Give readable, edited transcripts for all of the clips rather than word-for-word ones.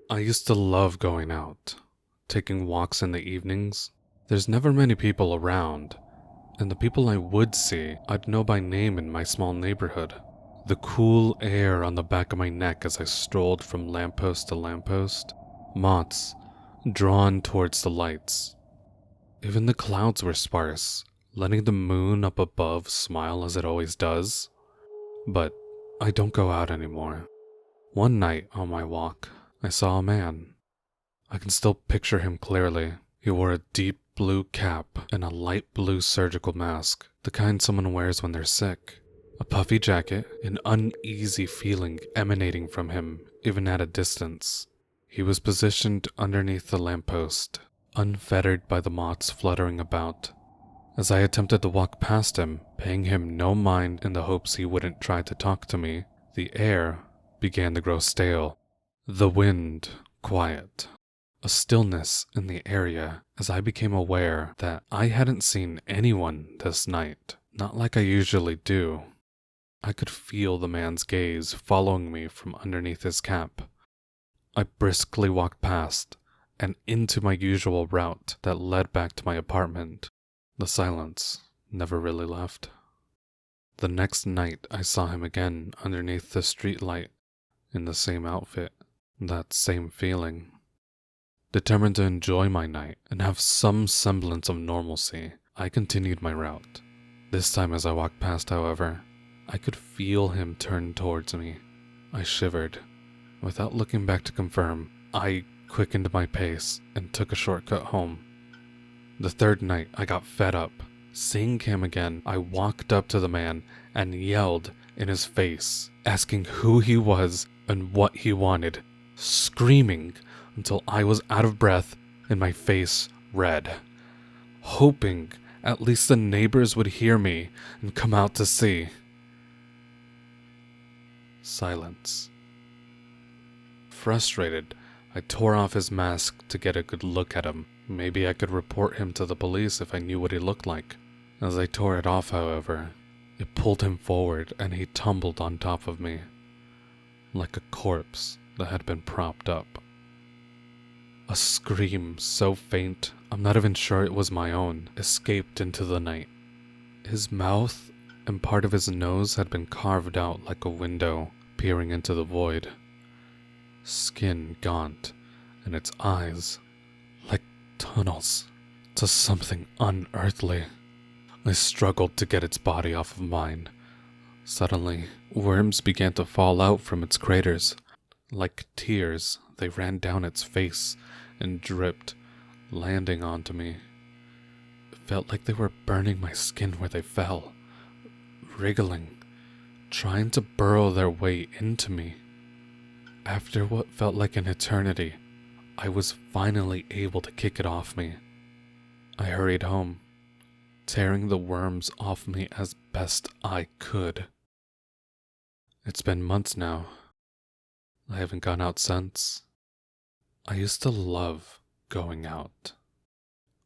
I used to love going out, taking walks in the evenings. There's never many people around, and the people I would see, I'd know by name in my small neighborhood. The cool air on the back of my neck as I strolled from lamppost to lamppost, moths drawn towards the lights. Even the clouds were sparse, letting the moon up above smile as it always does. But I don't go out anymore. One night on my walk, I saw a man. I can still picture him clearly. He wore a deep blue cap and a light blue surgical mask, the kind someone wears when they're sick. A puffy jacket, an uneasy feeling emanating from him, even at a distance. He was positioned underneath the lamppost, unfettered by the moths fluttering about. As I attempted to walk past him, paying him no mind in the hopes he wouldn't try to talk to me, the air began to grow stale. The wind quiet. A stillness in the area as I became aware that I hadn't seen anyone this night, not like I usually do. I could feel the man's gaze following me from underneath his cap. I briskly walked past and into my usual route that led back to my apartment. The silence never really left. The next night I saw him again underneath the streetlight in the same outfit, that same feeling. Determined to enjoy my night and have some semblance of normalcy, I continued my route. This time as I walked past, however, I could feel him turn towards me. I shivered. Without looking back to confirm, I quickened my pace and took a shortcut home. The third night, I got fed up. Seeing him again, I walked up to the man and yelled in his face, asking who he was and what he wanted, screaming until I was out of breath and my face red, hoping at least the neighbors would hear me and come out to see. Silence. Frustrated, I tore off his mask to get a good look at him. Maybe I could report him to the police if I knew what he looked like. As I tore it off, however, it pulled him forward and he tumbled on top of me, like a corpse that had been propped up. A scream so faint, I'm not even sure it was my own, escaped into the night. His mouth and part of his nose had been carved out like a window, peering into the void. Skin gaunt, and its eyes like tunnels to something unearthly. I struggled to get its body off of mine. Suddenly, worms began to fall out from its craters. Like tears, they ran down its face and dripped, landing onto me. It felt like they were burning my skin where they fell, wriggling, trying to burrow their way into me. After what felt like an eternity, I was finally able to kick it off me. I hurried home, tearing the worms off me as best I could. It's been months now. I haven't gone out since. I used to love going out.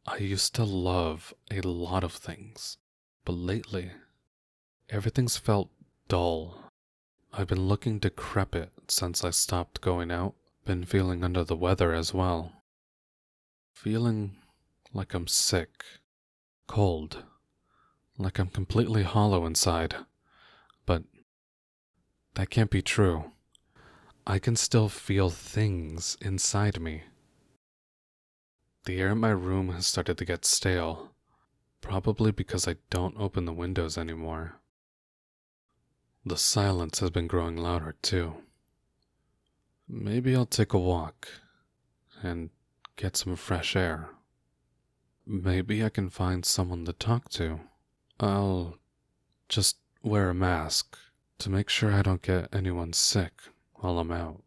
I used to love a lot of things, but lately, everything's felt dull. I've been looking decrepit since I stopped going out. Been feeling under the weather as well. Feeling like I'm sick, cold, like I'm completely hollow inside. But that can't be true. I can still feel things inside me. The air in my room has started to get stale, probably because I don't open the windows anymore. The silence has been growing louder too. Maybe I'll take a walk and get some fresh air. Maybe I can find someone to talk to. I'll just wear a mask to make sure I don't get anyone sick while I'm out.